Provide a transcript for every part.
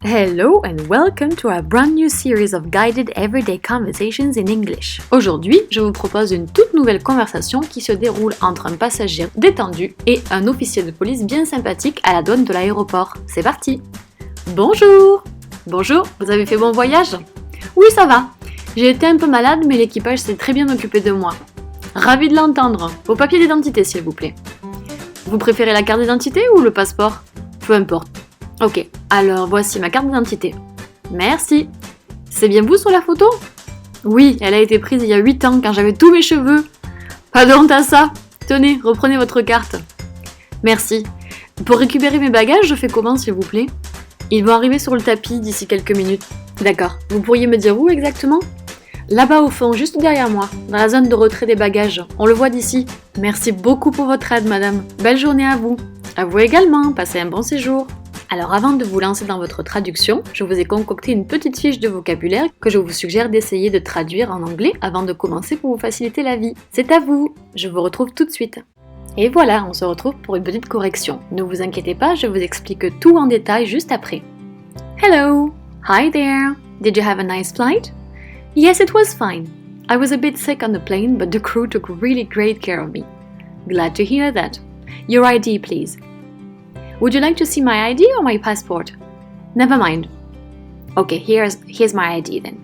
Hello and welcome to our brand new series of guided everyday conversations in English. Aujourd'hui, je vous propose une toute nouvelle conversation qui se déroule entre un passager détendu et un officier de police bien sympathique à la douane de l'aéroport. C'est parti! Bonjour! Bonjour, vous avez fait bon voyage? Oui, ça va. J'ai été un peu malade, mais l'équipage s'est très bien occupé de moi. Ravi de l'entendre. Vos papiers d'identité, s'il vous plaît. Vous préférez la carte d'identité ou le passeport? Peu importe. Ok, alors voici ma carte d'identité. Merci. C'est bien vous sur la photo? Oui, elle a été prise il y a 8 ans quand j'avais tous mes cheveux. Pas de honte à ça. Tenez, reprenez votre carte. Merci. Pour récupérer mes bagages, je fais comment s'il vous plaît? Ils vont arriver sur le tapis d'ici quelques minutes. D'accord. Vous pourriez me dire où exactement? Là-bas au fond, juste derrière moi, dans la zone de retrait des bagages. On le voit d'ici. Merci beaucoup pour votre aide, madame. Belle journée à vous. À vous également. Passez un bon séjour. Alors avant de vous lancer dans votre traduction, je vous ai concocté une petite fiche de vocabulaire que je vous suggère d'essayer de traduire en anglais avant de commencer pour vous faciliter la vie. C'est à vous, je vous retrouve tout de suite. Et voilà, on se retrouve pour une petite correction. Ne vous inquiétez pas, je vous explique tout en détail juste après. Hello! Hi there! Did you have a nice flight? Yes, it was fine. I was a bit sick on the plane, but the crew took really great care of me. Glad to hear that. Your ID, please. Would you like to see my ID or my passport? Never mind. Okay, here's my ID then.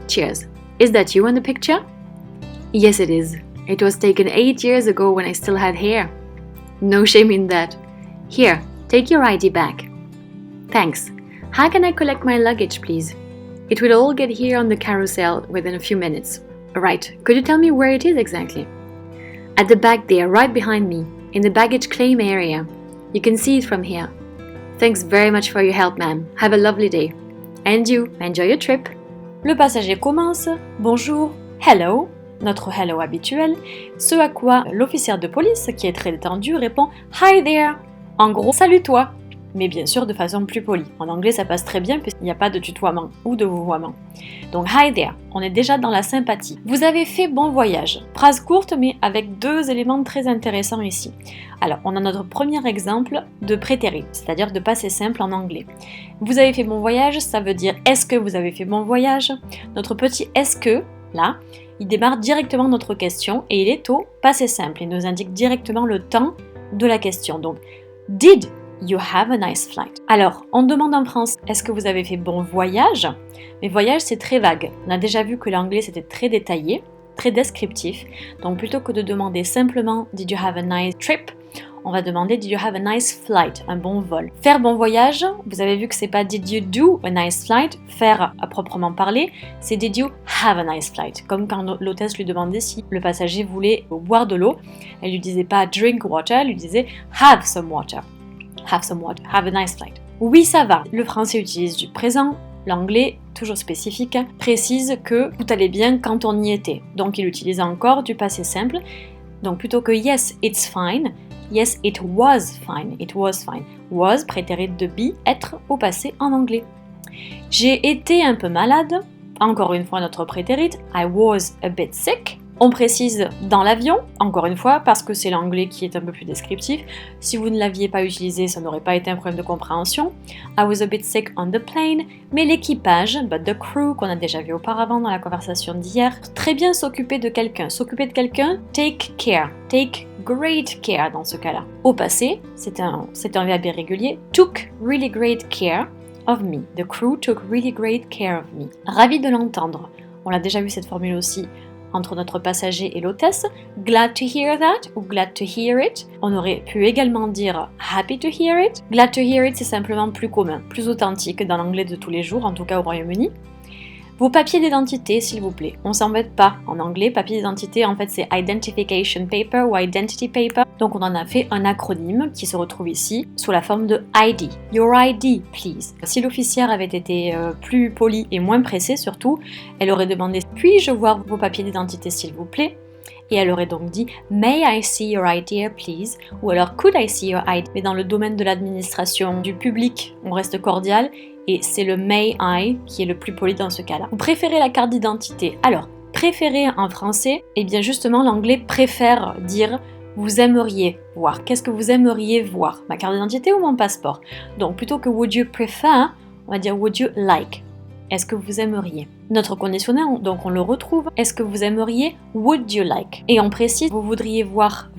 Cheers. Is that you in the picture? Yes, it is. It was taken 8 years ago when I still had hair. No shame in that. Here, take your ID back. Thanks. How can I collect my luggage, please? It will all get here on the carousel within a few minutes. Right, could you tell me where it is exactly? At the back there, right behind me, in the baggage claim area. You can see it from here. Thanks very much for your help, ma'am. Have a lovely day. And you, enjoy your trip. Le passager commence. Bonjour. Hello. Notre hello habituel. Ce à quoi l'officier de police, qui est très détendu, répond Hi there. En gros, salut toi. Mais bien sûr de façon plus polie. En anglais, ça passe très bien puisqu'il n'y a pas de tutoiement ou de vouvoiement. Donc, hi there, on est déjà dans la sympathie. Vous avez fait bon voyage. Phrase courte, mais avec deux éléments très intéressants ici. Alors, on a notre premier exemple de prétérit, c'est-à-dire de passé simple en anglais. Vous avez fait bon voyage, ça veut dire est-ce que vous avez fait bon voyage? Notre petit est-ce que, là, il démarre directement notre question et il est au passé simple. Il nous indique directement le temps de la question. Donc, did you have a nice flight? Alors, on demande en France, est-ce que vous avez fait bon voyage? Mais voyage, c'est très vague. On a déjà vu que l'anglais, c'était très détaillé, très descriptif. Donc, plutôt que de demander simplement, did you have a nice trip? On va demander, did you have a nice flight? Un bon vol. Faire bon voyage, vous avez vu que c'est pas did you do a nice flight? Faire à proprement parler, c'est did you have a nice flight? Comme quand l'hôtesse lui demandait si le passager voulait boire de l'eau. Elle lui disait pas drink water, elle lui disait have some water. Have some water. Have a nice flight. Oui, ça va. Le français utilise du présent. L'anglais, toujours spécifique, précise que tout allait bien quand on y était. Donc, il utilise encore du passé simple. Donc, plutôt que yes, it's fine, yes, it was fine. It was fine. Was, prétérit de be, être au passé en anglais. J'ai été un peu malade. Encore une fois, notre prétérit. I was a bit sick. On précise dans l'avion, encore une fois, parce que c'est l'anglais qui est un peu plus descriptif. Si vous ne l'aviez pas utilisé, ça n'aurait pas été un problème de compréhension. I was a bit sick on the plane, mais l'équipage, but the crew, qu'on a déjà vu auparavant dans la conversation d'hier, très bien s'occuper de quelqu'un. S'occuper de quelqu'un, take care, take great care dans ce cas-là. Au passé, c'est un verbe irrégulier, took really great care of me. The crew took really great care of me. Ravi de l'entendre. On l'a déjà vu cette formule aussi entre notre passager et l'hôtesse, glad to hear that ou glad to hear it. On aurait pu également dire happy to hear it. Glad to hear it, c'est simplement plus commun, plus authentique dans l'anglais de tous les jours, en tout cas au Royaume-Uni. Vos papiers d'identité, s'il vous plaît. On s'embête pas. En anglais, papier d'identité, en fait, c'est Identification Paper ou Identity Paper. Donc, on en a fait un acronyme qui se retrouve ici sous la forme de ID. Your ID, please. Si l'officière avait été plus polie et moins pressée, surtout, elle aurait demandé « Puis-je voir vos papiers d'identité, s'il vous plaît ?» Et elle aurait donc dit « May I see your ID, please ?» ou alors « Could I see your ID ?» Mais dans le domaine de l'administration, du public, on reste cordial et c'est le « May I » qui est le plus poli dans ce cas-là. Vous préférez la carte d'identité? Alors, préférer en français, eh bien justement l'anglais préfère dire « Vous aimeriez voir ». Qu'est-ce que vous aimeriez voir? Ma carte d'identité ou mon passeport? Donc plutôt que « Would you prefer ?» on va dire would you like. Est-ce que vous aimeriez? Notre conditionnel, donc on le retrouve. Est-ce que vous aimeriez? Would you like? Et on précise, vous voudriez voir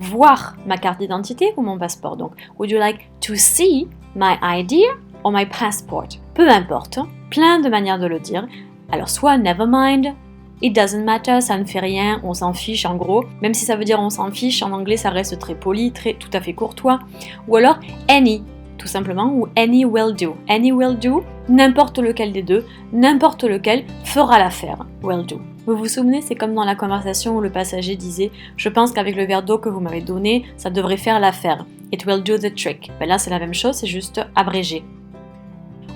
ma carte d'identité ou mon passeport. Donc, would you like to see my ID or my passport? Peu importe, plein de manières de le dire. Alors, soit never mind, it doesn't matter, ça ne fait rien, on s'en fiche en gros. Même si ça veut dire on s'en fiche, en anglais ça reste très poli, tout à fait courtois. Ou alors any, tout simplement, ou any will do. Any will do, n'importe lequel des deux, n'importe lequel fera l'affaire. Will do. Vous vous souvenez, c'est comme dans la conversation où le passager disait « Je pense qu'avec le verre d'eau que vous m'avez donné, ça devrait faire l'affaire. It will do the trick. » Ben là, c'est la même chose, c'est juste abrégé.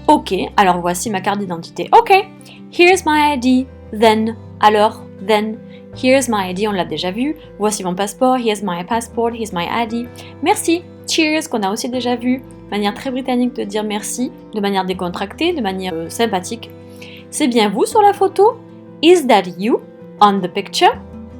Ok, alors voici ma carte d'identité. Ok, here's my ID. Then, alors, then. Here's my ID, on l'a déjà vu. Voici mon passeport. Here's my passport. Here's my ID. Merci. Cheers, qu'on a aussi déjà vu. Manière très britannique de dire merci, de manière décontractée, de manière sympathique. C'est bien vous sur la photo? Is that you on the picture?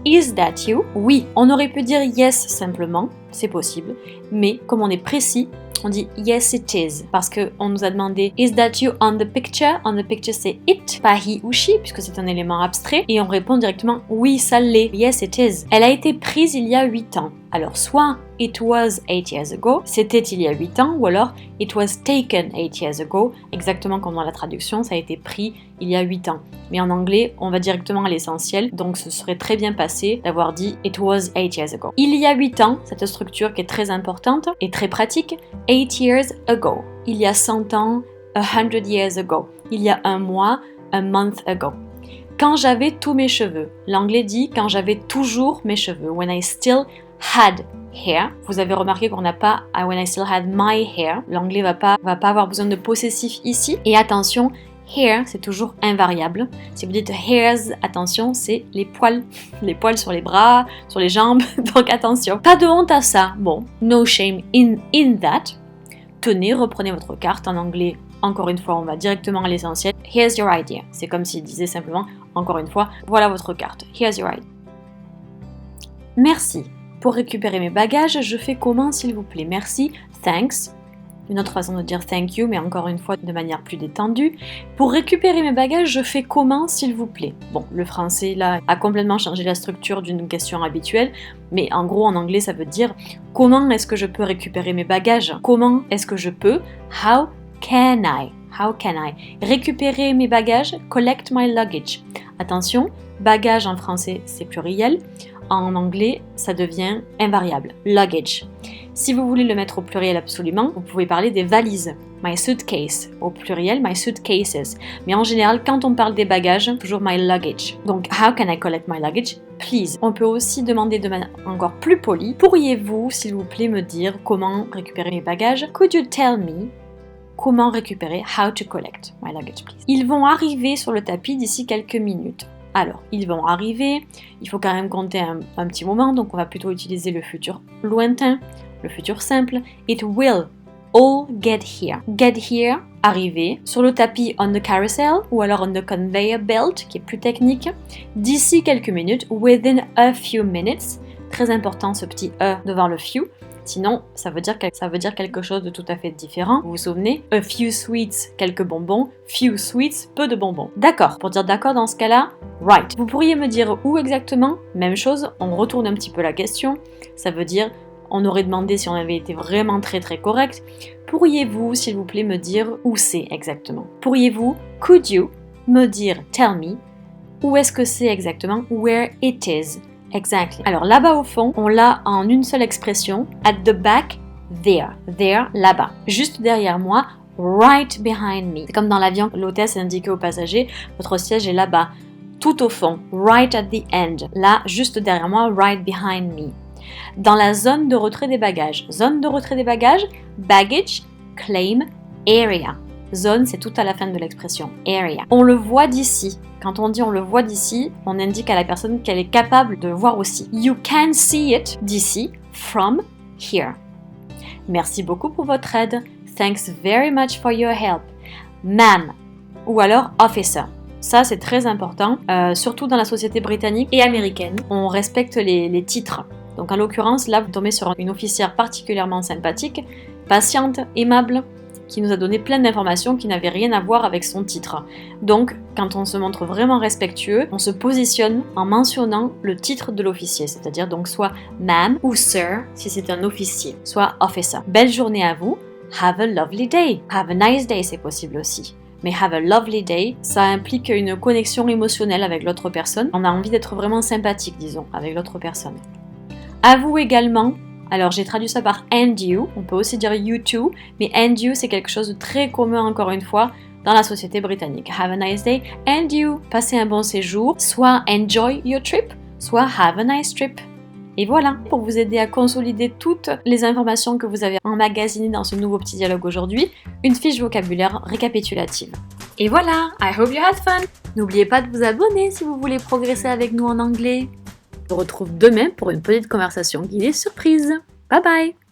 Is that you? Oui, on aurait pu dire yes simplement, c'est possible, mais comme on est précis, on dit yes it is, parce qu'on nous a demandé is that you on the picture? On the picture c'est it, pas he ou she, puisque c'est un élément abstrait, et on répond directement oui ça l'est, yes it is. Elle a été prise il y a 8 ans. Alors soit it was 8 years ago, c'était il y a 8 ans, ou alors it was taken 8 years ago, exactement comme dans la traduction, ça a été pris il y a 8 ans. Mais en anglais, on va directement à l'essentiel, donc ce serait très bien passé d'avoir dit it was 8 years ago. Il y a 8 ans, cette structure qui est très importante et très pratique, 8 years ago. Il y a 100 ans, 100 years ago. Il y a un mois, a month ago. Quand j'avais tous mes cheveux. L'anglais dit quand j'avais toujours mes cheveux. When I still had hair. Vous avez remarqué qu'on n'a pas when I still had my hair. L'anglais va pas avoir besoin de possessif ici. Et attention, hair, c'est toujours invariable. Si vous dites hairs, attention, c'est les poils. Les poils sur les bras, sur les jambes. Donc attention. Pas de honte à ça. Bon, no shame in that. Tenez, reprenez votre carte en anglais. Encore une fois, on va directement à l'essentiel. Here's your ID. C'est comme s'il disait simplement, encore une fois, voilà votre carte. Here's your ID. Merci. Pour récupérer mes bagages, je fais comment s'il vous plaît? Merci, thanks. Une autre façon de dire thank you, mais encore une fois de manière plus détendue. Pour récupérer mes bagages, je fais comment s'il vous plaît? Bon, le français là a complètement changé la structure d'une question habituelle, mais en gros en anglais ça veut dire comment est-ce que je peux récupérer mes bagages? Comment est-ce que je peux? How can I? How can I? Récupérer mes bagages, collect my luggage. Attention, bagage en français c'est pluriel. En anglais, ça devient invariable, luggage. Si vous voulez le mettre au pluriel absolument, vous pouvez parler des valises, my suitcase, au pluriel, my suitcases. Mais en général, quand on parle des bagages, toujours my luggage. Donc, how can I collect my luggage? Please. On peut aussi demander de manière encore plus polie, pourriez-vous, s'il vous plaît, me dire comment récupérer mes bagages? Could you tell me comment récupérer, how to collect my luggage, please? Ils vont arriver sur le tapis d'ici quelques minutes. Alors, ils vont arriver, il faut quand même compter un petit moment, donc on va plutôt utiliser le futur lointain, le futur simple. It will all get here. Get here, arriver, sur le tapis on the carousel, ou alors on the conveyor belt, qui est plus technique, d'ici quelques minutes, within a few minutes. Très important ce petit devant le few. Sinon, ça veut dire quelque chose de tout à fait différent. Vous vous souvenez? A few sweets, quelques bonbons. Few sweets, peu de bonbons. D'accord. Pour dire d'accord dans ce cas-là, right. Vous pourriez me dire où exactement? Même chose, on retourne un petit peu la question. Ça veut dire, on aurait demandé si on avait été vraiment très très correct. Pourriez-vous, s'il vous plaît, me dire où c'est exactement? Pourriez-vous, could you, me dire, tell me, où est-ce que c'est exactement? Where it is. Exactly. Alors là-bas au fond, on l'a en une seule expression. At the back, there. There, là-bas. Juste derrière moi, right behind me. C'est comme dans l'avion, l'hôtesse indiquait aux passagers, votre siège est là-bas. Tout au fond, right at the end. Là, juste derrière moi, right behind me. Dans la zone de retrait des bagages. Zone de retrait des bagages, baggage, claim, area. Zone, c'est tout à la fin de l'expression. Area. On le voit d'ici. Quand on dit on le voit d'ici, on indique à la personne qu'elle est capable de voir aussi. You can see it d'ici, from here. Merci beaucoup pour votre aide. Thanks very much for your help. Ma'am. Ou alors officer. Ça, c'est très important, surtout dans la société britannique et américaine. On respecte les titres. Donc en l'occurrence, là, vous tombez sur une officière particulièrement sympathique, patiente, aimable, qui nous a donné plein d'informations qui n'avaient rien à voir avec son titre. Donc, quand on se montre vraiment respectueux, on se positionne en mentionnant le titre de l'officier, c'est-à-dire donc soit ma'am ou sir si c'est un officier, soit officer. Belle journée à vous, have a lovely day. Have a nice day, c'est possible aussi. Mais have a lovely day, ça implique une connexion émotionnelle avec l'autre personne. On a envie d'être vraiment sympathique, disons, avec l'autre personne. À vous également. Alors j'ai traduit ça par and you, on peut aussi dire you too, mais and you c'est quelque chose de très commun encore une fois dans la société britannique. Have a nice day and you, passez un bon séjour, soit enjoy your trip, soit have a nice trip. Et voilà, pour vous aider à consolider toutes les informations que vous avez emmagasinées dans ce nouveau petit dialogue aujourd'hui, une fiche vocabulaire récapitulative. Et voilà, I hope you had fun! N'oubliez pas de vous abonner si vous voulez progresser avec nous en anglais. On se retrouve demain pour une petite conversation guidée surprise. Bye bye!